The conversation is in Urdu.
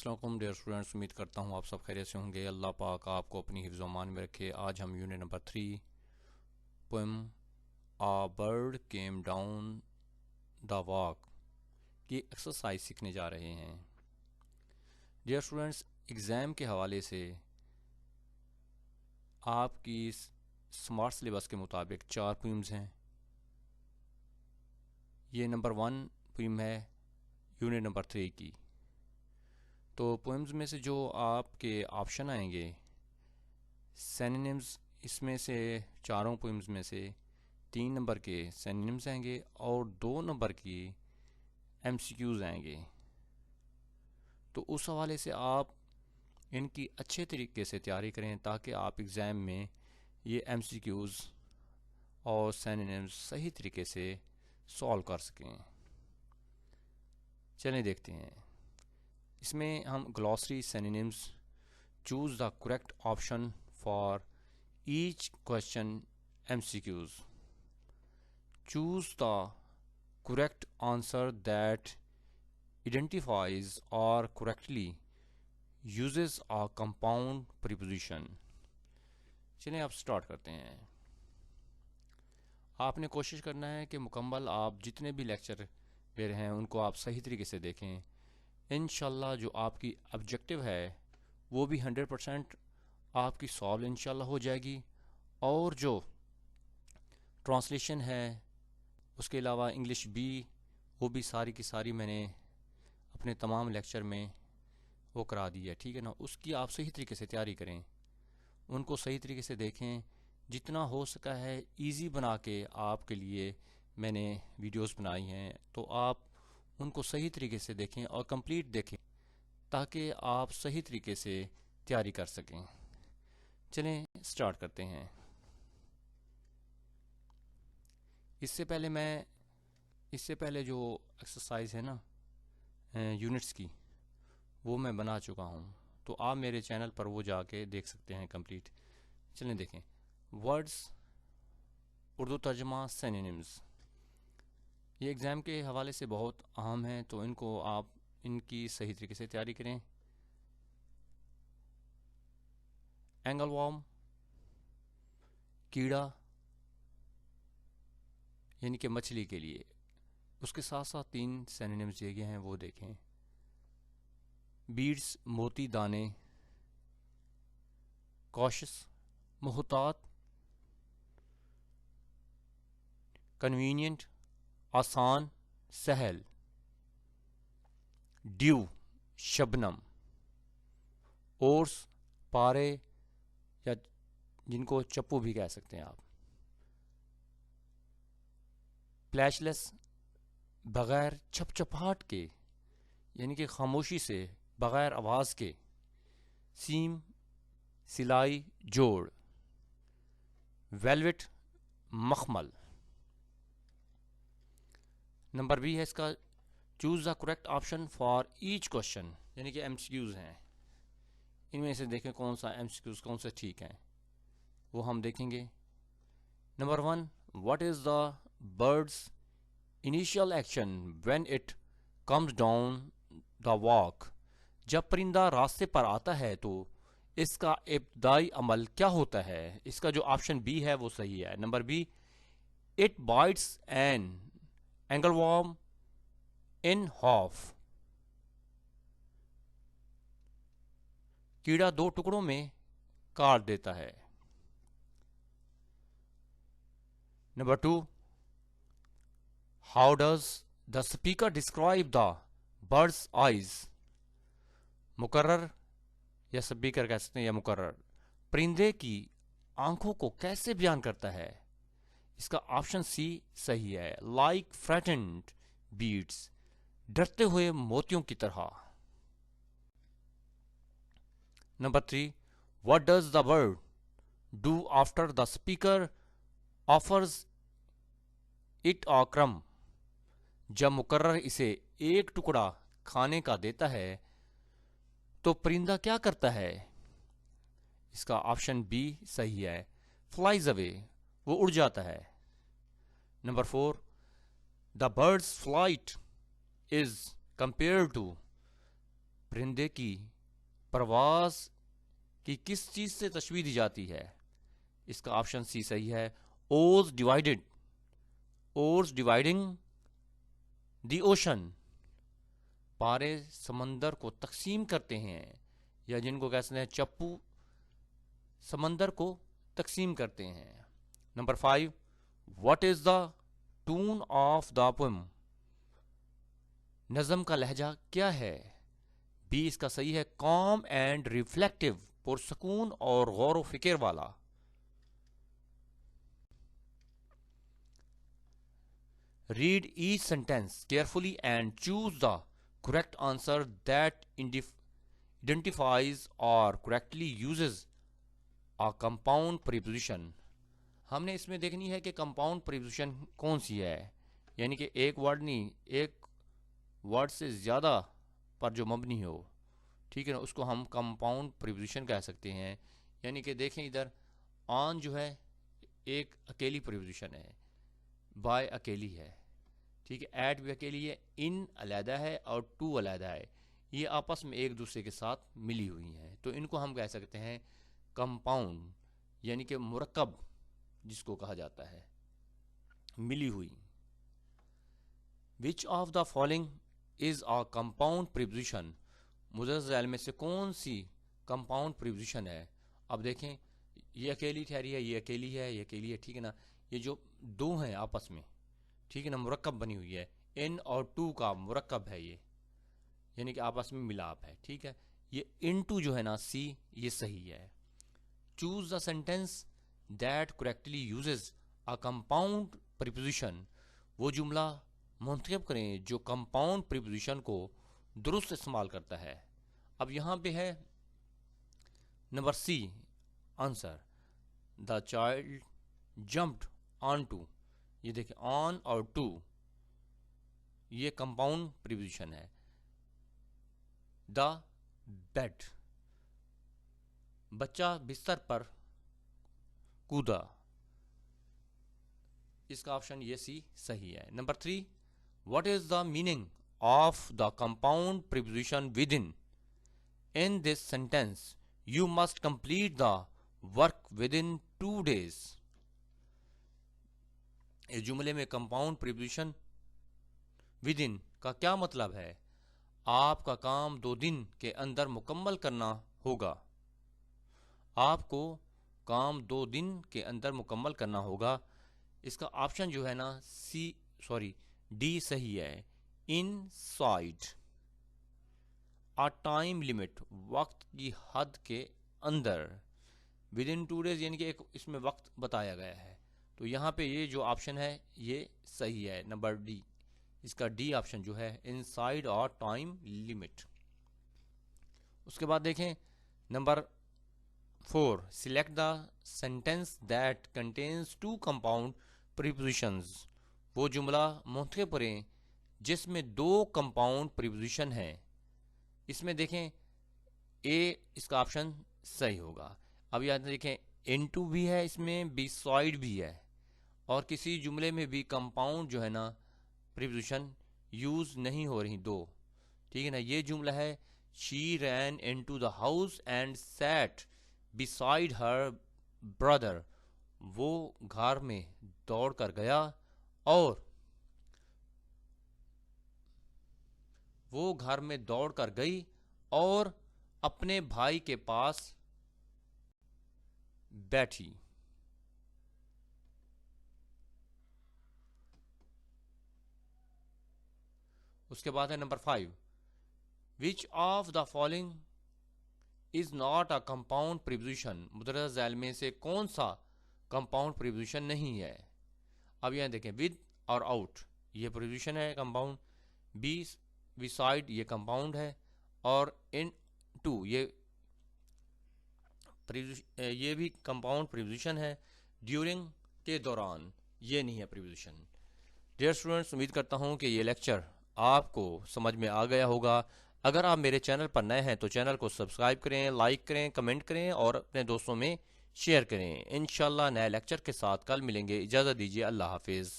السلام علیکم ڈیئر اسٹوڈنٹس، امید کرتا ہوں آپ سب خیریت سے ہوں گے۔ اللہ پاک آپ کو اپنی حفظ و امان میں رکھے۔ آج ہم unit number 3 poem a bird came down the walk کی ایکسرسائز سیکھنے جا رہے ہیں۔ ڈیئر اسٹوڈنٹس، ایگزام کے حوالے سے آپ کی سمارٹ سلیبس کے مطابق 4 پوئمز ہیں۔ یہ نمبر 1 پوئم ہے یونٹ نمبر 3 کی۔ تو پوئمز میں سے جو آپ کے آپشن آئیں گے، سینونیمز، اس میں سے چاروں پوئمز میں سے 3 نمبر کے سینونیمز آئیں گے اور 2 نمبر کی ایم سی کیوز آئیں گے۔ تو اس حوالے سے آپ ان کی اچھے طریقے سے تیاری کریں تاکہ آپ ایگزام میں یہ ایم سی کیوز اور سینونیمز صحیح طریقے سے سولو کر سکیں۔ چلیں دیکھتے ہیں۔ اس میں ہم glossary synonyms, choose the correct option for each question M C Qs, choose the correct answer that identifies or correctly uses a compound preposition۔ چلیں اب سٹارٹ کرتے ہیں۔ آپ نے کوشش کرنا ہے کہ مکمل آپ جتنے بھی لیکچر لے رہے ہیں ان کو آپ صحیح طریقے سے دیکھیں۔ انشاءاللہ جو آپ کی آبجیکٹیو ہے وہ بھی 100% آپ کی سالو انشاءاللہ ہو جائے گی، اور جو ٹرانسلیشن ہے اس کے علاوہ انگلش بھی، وہ بھی ساری کی ساری میں نے اپنے تمام لیکچر میں وہ کرا دی ہے، ٹھیک ہے نا۔ اس کی آپ صحیح طریقے سے تیاری کریں، ان کو صحیح طریقے سے دیکھیں، جتنا ہو سکا ہے ایزی بنا کے آپ کے لیے میں نے ویڈیوز بنائی ہیں، تو آپ ان کو صحیح طریقے سے دیکھیں اور کمپلیٹ دیکھیں تاکہ آپ صحیح طریقے سے تیاری کر سکیں۔ چلیں سٹارٹ کرتے ہیں۔ اس سے پہلے جو ایکسرسائز ہے نا یونٹس کی، وہ میں بنا چکا ہوں، تو آپ میرے چینل پر وہ جا کے دیکھ سکتے ہیں کمپلیٹ۔ چلیں دیکھیں۔ ورڈز اردو ترجمہ سینونیمز، یہ ایگزام کے حوالے سے بہت اہم ہیں، تو ان کو آپ ان کی صحیح طریقے سے تیاری کریں۔ اینگل وارم، کیڑا یعنی کہ مچھلی کے لیے، اس کے ساتھ ساتھ 3 سینونیمز دیے گئے ہیں، وہ دیکھیں۔ بیڈز موتی دانے، کوشس محتاط، کنوینینٹ آسان سہل، ڈیو شبنم، اورس پارے یا جن کو چپو بھی کہہ سکتے ہیں آپ، پلیش لیس بغیر چھپ چھپاہٹ کے یعنی کہ خاموشی سے بغیر آواز کے، سیم سلائی جوڑ، ویلوٹ مخمل۔ نمبر بی ہے اس کا، choose the correct option for each question, یعنی کہ ایم سی کیوز ہیں، ان میں سے دیکھیں کون سا ایم سی کیوز کون سے ٹھیک ہیں، وہ ہم دیکھیں گے۔ Number 1، what is the bird's initial action when it comes down the walk, جب پرندہ راستے پر آتا ہے تو اس کا ابتدائی عمل کیا ہوتا ہے؟ اس کا جو آپشن بی ہے وہ صحیح ہے۔ Number B, it bites an angle worm in half, کیڑا 2 ٹکڑوں میں کاٹ دیتا ہے۔ Number 2، how does the speaker describe the bird's eyes, مقرر یا اسپیکر کہہ سکتے ہیں یا مقرر پرندے کی آنکھوں کو کیسے بیان کرتا ہے؟ اس کا آپشن سی صحیح ہے، لائک فرٹنڈ بیڈز، ڈرتے ہوئے موتیوں کی طرح۔ Number 3، what does the bird do after the speaker offers it a crumb، جب مقرر اسے ایک ٹکڑا کھانے کا دیتا ہے تو پرندہ کیا کرتا ہے؟ اس کا آپشن بی صحیح ہے، flies away، وہ اڑ جاتا ہے۔ Number 4، the bird's flight is compared to پرندے کی پرواز کی کس چیز سے تشبیہ دی جاتی ہے؟ اس کا آپشن سی صحیح ہے، اوز ڈیوائڈنگ دی اوشن، پارے سمندر کو تقسیم کرتے ہیں، یا جن کو کہتے ہیں چپو سمندر کو تقسیم کرتے ہیں۔ Number 5، what is the tone of the poem, نظم کا لہجہ کیا ہے؟ بی اس کا صحیح ہے، کام اینڈ ریفلیکٹیو، پرسکون اور غور و فکر والا۔ Read each sentence carefully and choose the correct answer that identifies or correctly uses a compound preposition۔ ہم نے اس میں دیکھنی ہے کہ compound preposition کون سی ہے، یعنی کہ ایک ورڈ نہیں، ایک ورڈ سے زیادہ پر جو مبنی ہو، ٹھیک ہے نا، اس کو ہم compound preposition کہہ سکتے ہیں۔ یعنی کہ دیکھیں ادھر on جو ہے ایک اکیلی preposition ہے، by اکیلی ہے، ٹھیک ہے، at بھی اکیلی ہے، in علیحدہ ہے اور to علیحدہ ہے، یہ آپس میں ایک دوسرے کے ساتھ ملی ہوئی ہیں، تو ان کو ہم کہہ سکتے ہیں کمپاؤنڈ، یعنی کہ مرکب جس کو کہا جاتا ہے، ملی ہوئی۔ Which of the following is a compound preposition, مدرج ذیل میں سے کون سی کمپاؤنڈ پریپوزیشن ہے؟ اب دیکھیں یہ اکیلی ٹھہری ہے، یہ اکیلی ہے، یہ اکیلی ہے، ٹھیک ہے نا، یہ جو دو ہیں آپس میں، ٹھیک ہے نا، مرکب بنی ہوئی ہے، ان اور ٹو کا مرکب ہے یہ، یعنی کہ آپس میں ملاپ ہے، ٹھیک ہے، یہ انٹو جو ہے نا سی، یہ صحیح ہے۔ Choose the sentence that correctly uses a compound preposition, وہ جملہ منتخب کریں جو کمپاؤنڈ پریپوزیشن کو درست استعمال کرتا ہے۔ اب یہاں پہ ہے number C answer, the child jumped on to, یہ دیکھیں آن اور ٹو یہ کمپاؤنڈ پریپوزیشن ہے۔ دا بیڈ، بچہ بستر پر کودا، اس کا آپشن یہ سی صحیح ہے۔ Number 3، what is the meaning of the compound preposition with in this sentence you must complete the work with in 2 days، اس جملے میں کمپاؤنڈ پریپوزیشن ود ان کا کیا مطلب ہے؟ آپ کا کام 2 دن کے اندر مکمل کرنا ہوگا، آپ کو کام 2 دن کے اندر مکمل کرنا ہوگا، اس کا آپشن جو ہے نا ڈی صحیح ہے، ان سائڈ آ ٹائم لمٹ، وقت کی حد کے اندر، ود ان 2 days یعنی کہ ایک اس میں وقت بتایا گیا ہے، تو یہاں پہ یہ جو آپشن ہے یہ صحیح ہے، نمبر ڈی، اس کا ڈی آپشن جو ہے ان سائڈ اور ٹائم لمٹ۔ اس کے بعد دیکھیں نمبر 4، select the sentence that contains 2 compound prepositions, وہ جملہ منتخب کریں جس میں 2 کمپاؤنڈ پریپوزیشن ہیں۔ اس میں دیکھیں اے اس کا آپشن صحیح ہوگا۔ اب یاد دیکھیں انٹو بھی ہے، اس میں beside بھی ہے، اور کسی جملے میں بھی کمپاؤنڈ جو ہے نا پریپوزیشن یوز نہیں ہو رہی 2، ٹھیک ہے نا، یہ جملہ ہے she ran into the house and sat beside her brother، وہ گھر میں دوڑ کر گیا اور وہ گھر میں دوڑ کر گئی اور اپنے بھائی کے پاس بیٹھی۔ اس کے بعد ہے نمبر 5، which of the following is not a compound preposition, مدرجہ ذیل میں سے کون سا کمپاؤنڈ پریپوزیشن نہیں ہے؟ اب یہاں دیکھیں ود اور آؤٹ یہ پریپوزیشن ہے کمپاؤنڈ، بی beside یہ کمپاؤنڈ ہے، اور ان ٹو یہ بھی کمپاؤنڈ پریپوزیشن ہے، ڈیورنگ کے دوران یہ نہیں ہے پریپوزیشن۔ ڈیئر اسٹوڈنٹس، امید کرتا ہوں کہ یہ لیکچر آپ کو سمجھ میں آ گیا ہوگا۔ اگر آپ میرے چینل پر نئے ہیں تو چینل کو سبسکرائب کریں، لائک کریں، کمنٹ کریں اور اپنے دوستوں میں شیئر کریں۔ انشاءاللہ نئے لیکچر کے ساتھ کل ملیں گے، اجازت دیجیے، اللہ حافظ۔